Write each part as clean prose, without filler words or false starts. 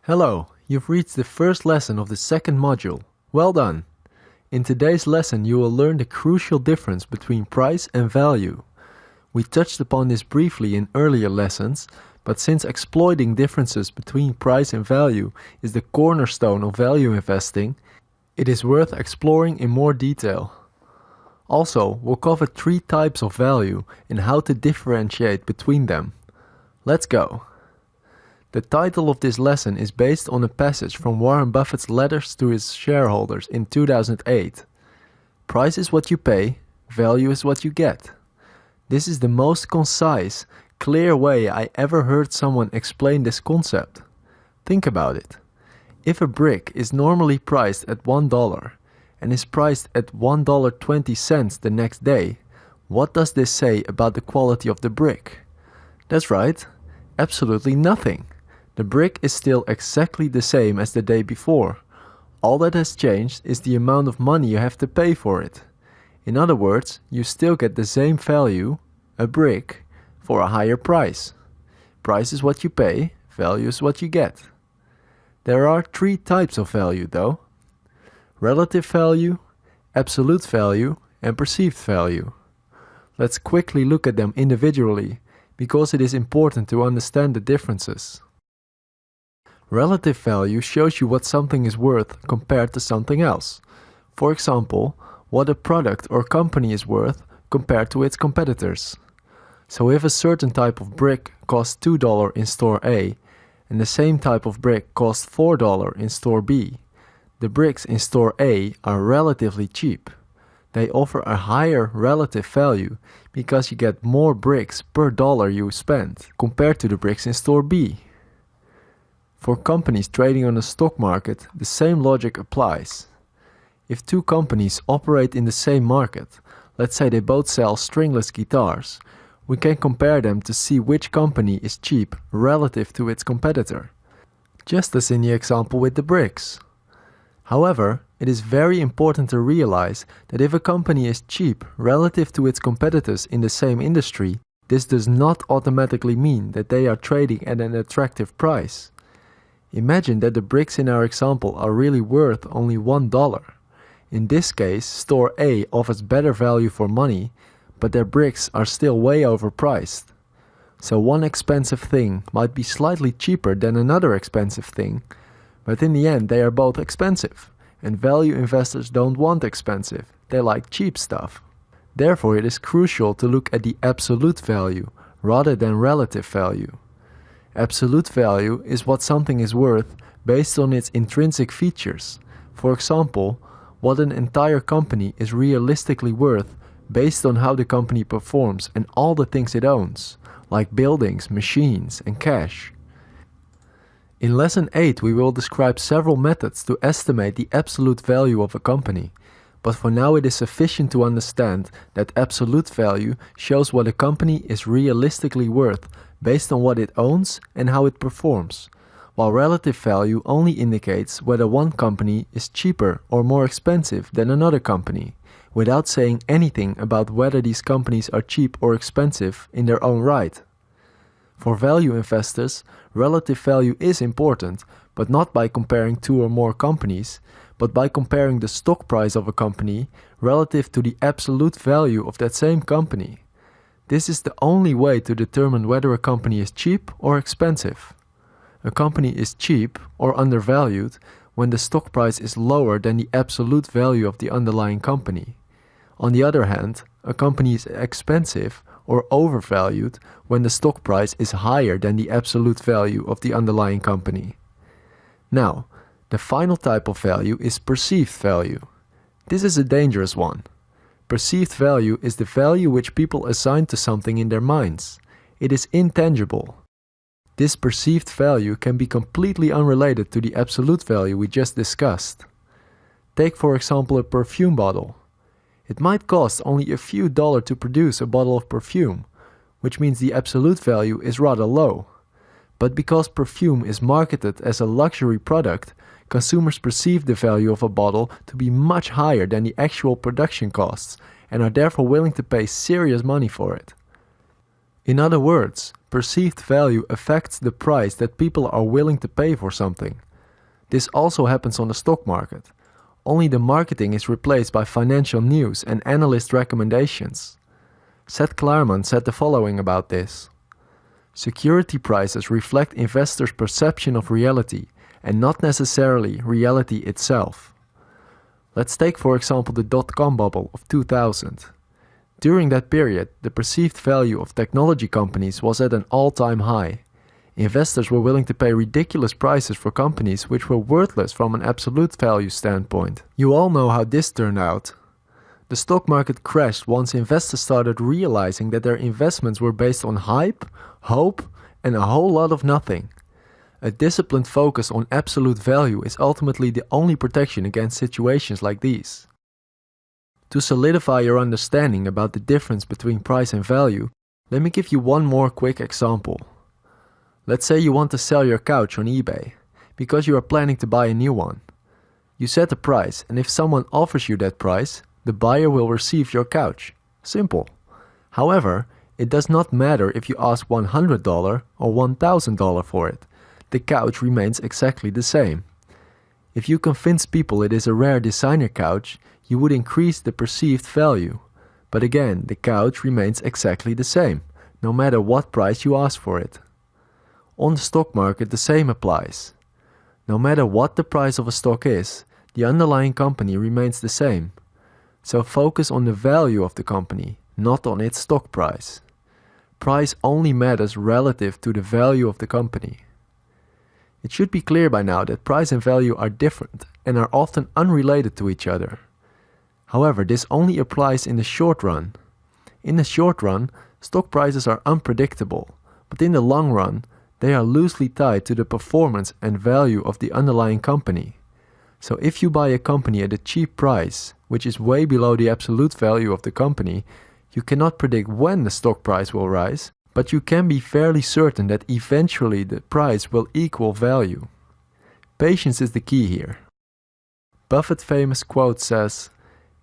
Hello, you've reached the first lesson of the second module. Well done! In today's lesson you will learn the crucial difference between price and value. We touched upon this briefly in earlier lessons, but since exploiting differences between price and value is the cornerstone of value investing, it is worth exploring in more detail. Also, we'll cover 3 types of value and how to differentiate between them. Let's go! The title of this lesson is based on a passage from Warren Buffett's letters to his shareholders in 2008. Price is what you pay, value is what you get. This is the most concise, clear way I ever heard someone explain this concept. Think about it. If a brick is normally priced at $1 and is priced at $1.20 the next day, what does this say about the quality of the brick? That's right, absolutely nothing. The brick is still exactly the same as the day before. All that has changed is the amount of money you have to pay for it. In other words, you still get the same value, a brick, for a higher price. Price is what you pay, value is what you get. There are 3 types of value though: relative value, absolute value, and perceived value. Let's quickly look at them individually, because it is important to understand the differences. Relative value shows you what something is worth compared to something else. For example, what a product or company is worth compared to its competitors. So if a certain type of brick costs $2 in store A and the same type of brick costs $4 in store B, the bricks in store A are relatively cheap. They offer a higher relative value because you get more bricks per dollar you spend compared to the bricks in store B. For companies trading on the stock market, the same logic applies. If 2 companies operate in the same market, let's say they both sell stringless guitars, we can compare them to see which company is cheap relative to its competitor, just as in the example with the bricks. However, it is very important to realize that if a company is cheap relative to its competitors in the same industry, this does not automatically mean that they are trading at an attractive price. Imagine that the bricks in our example are really worth only $1. In this case, store A offers better value for money, but their bricks are still way overpriced. So one expensive thing might be slightly cheaper than another expensive thing, but in the end they are both expensive, and value investors don't want expensive, they like cheap stuff. Therefore it is crucial to look at the absolute value rather than relative value. Absolute value is what something is worth based on its intrinsic features. For example, what an entire company is realistically worth based on how the company performs and all the things it owns, like buildings, machines, and cash. In Lesson 8 we will describe several methods to estimate the absolute value of a company, but for now it is sufficient to understand that absolute value shows what a company is realistically worth based on what it owns and how it performs, while relative value only indicates whether one company is cheaper or more expensive than another company, without saying anything about whether these companies are cheap or expensive in their own right. For value investors, relative value is important, but not by comparing 2 or more companies, but by comparing the stock price of a company relative to the absolute value of that same company. This is the only way to determine whether a company is cheap or expensive. A company is cheap or undervalued when the stock price is lower than the absolute value of the underlying company. On the other hand, a company is expensive or overvalued when the stock price is higher than the absolute value of the underlying company. Now, the final type of value is perceived value. This is a dangerous one. Perceived value is the value which people assign to something in their minds. It is intangible. This perceived value can be completely unrelated to the absolute value we just discussed. Take for example a perfume bottle. It might cost only a few dollars to produce a bottle of perfume, which means the absolute value is rather low. But because perfume is marketed as a luxury product, consumers perceive the value of a bottle to be much higher than the actual production costs and are therefore willing to pay serious money for it. In other words, perceived value affects the price that people are willing to pay for something. This also happens on the stock market. Only the marketing is replaced by financial news and analyst recommendations. Seth Klarman said the following about this. Security prices reflect investors' perception of reality and not necessarily reality itself. Let's take for example the dot-com bubble of 2000. During that period, the perceived value of technology companies was at an all-time high. Investors were willing to pay ridiculous prices for companies which were worthless from an absolute value standpoint. You all know how this turned out. The stock market crashed once investors started realizing that their investments were based on hype, hope, and a whole lot of nothing. A disciplined focus on absolute value is ultimately the only protection against situations like these. To solidify your understanding about the difference between price and value, let me give you one more quick example. Let's say you want to sell your couch on eBay, because you are planning to buy a new one. You set a price, and if someone offers you that price, the buyer will receive your couch. Simple. However, it does not matter if you ask $100 or $1,000 for it. The couch remains exactly the same. If you convince people it is a rare designer couch, you would increase the perceived value. But again, the couch remains exactly the same, no matter what price you ask for it. On the stock market, the same applies. No matter what the price of a stock is, the underlying company remains the same. So focus on the value of the company, not on its stock price. Price only matters relative to the value of the company. It should be clear by now that price and value are different and are often unrelated to each other. However, this only applies in the short run. In the short run, stock prices are unpredictable, but in the long run, they are loosely tied to the performance and value of the underlying company. So if you buy a company at a cheap price, which is way below the absolute value of the company, you cannot predict when the stock price will rise, but you can be fairly certain that eventually the price will equal value. Patience is the key here. Buffett's famous quote says,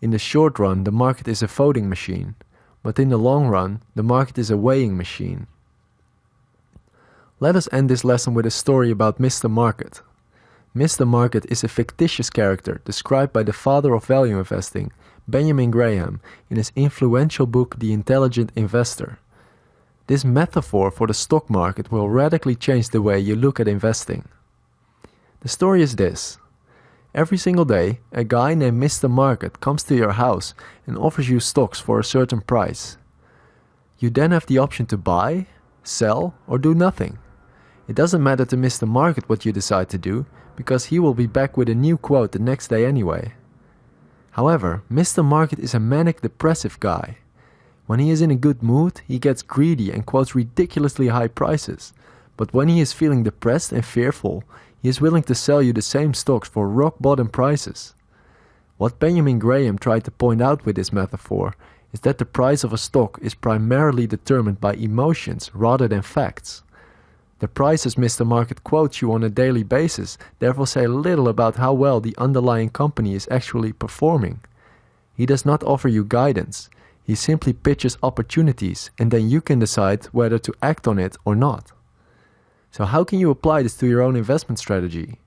"In the short run, the market is a voting machine, but in the long run, the market is a weighing machine." Let us end this lesson with a story about Mr. Market. Mr. Market is a fictitious character described by the father of value investing, Benjamin Graham, in his influential book The Intelligent Investor. This metaphor for the stock market will radically change the way you look at investing. The story is this. Every single day, a guy named Mr. Market comes to your house and offers you stocks for a certain price. You then have the option to buy, sell, or do nothing. It doesn't matter to Mr. Market what you decide to do, because he will be back with a new quote the next day anyway. However, Mr. Market is a manic depressive guy. When he is in a good mood, he gets greedy and quotes ridiculously high prices. But when he is feeling depressed and fearful, he is willing to sell you the same stocks for rock-bottom prices. What Benjamin Graham tried to point out with this metaphor is that the price of a stock is primarily determined by emotions rather than facts. The prices Mr. Market quotes you on a daily basis therefore say little about how well the underlying company is actually performing. He does not offer you guidance. He simply pitches opportunities, and then you can decide whether to act on it or not. So how can you apply this to your own investment strategy?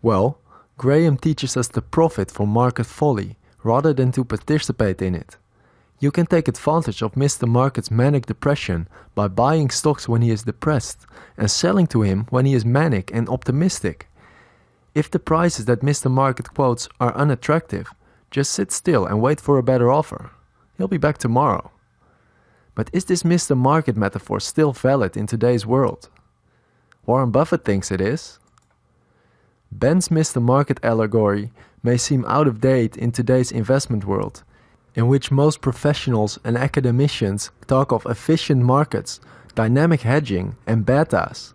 Well, Graham teaches us to profit from market folly rather than to participate in it. You can take advantage of Mr. Market's manic depression by buying stocks when he is depressed and selling to him when he is manic and optimistic. If the prices that Mr. Market quotes are unattractive, just sit still and wait for a better offer. He'll be back tomorrow. But is this Mr. Market metaphor still valid in today's world? Warren Buffett thinks it is. Ben's Mr. Market allegory may seem out of date in today's investment world, in which most professionals and academicians talk of efficient markets, dynamic hedging, and betas.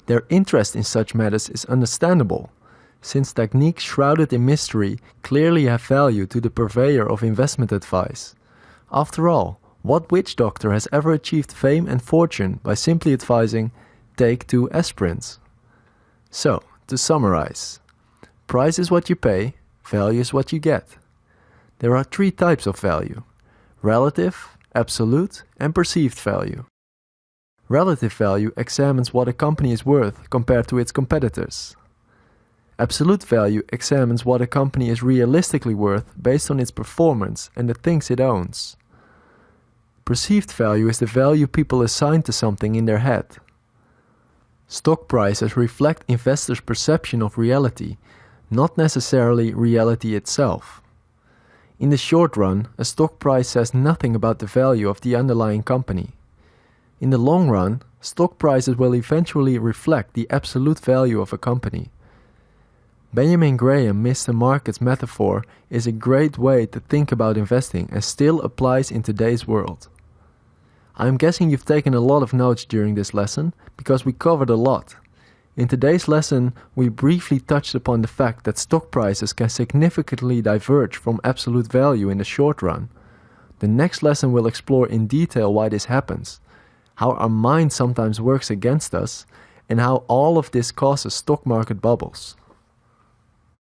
Their interest in such matters is understandable, since techniques shrouded in mystery clearly have value to the purveyor of investment advice. After all, what witch doctor has ever achieved fame and fortune by simply advising, "Take 2 aspirins"? So, to summarize, price is what you pay, value is what you get. There are 3 types of value: relative, absolute, and perceived value. Relative value examines what a company is worth compared to its competitors. Absolute value examines what a company is realistically worth based on its performance and the things it owns. Perceived value is the value people assign to something in their head. Stock prices reflect investors' perception of reality, not necessarily reality itself. In the short run, a stock price says nothing about the value of the underlying company. In the long run, stock prices will eventually reflect the absolute value of a company. Benjamin Graham Mr. Market's metaphor is a great way to think about investing and still applies in today's world. I'm guessing you've taken a lot of notes during this lesson because we covered a lot. In today's lesson, we briefly touched upon the fact that stock prices can significantly diverge from absolute value in the short run. The next lesson will explore in detail why this happens, how our mind sometimes works against us, and how all of this causes stock market bubbles.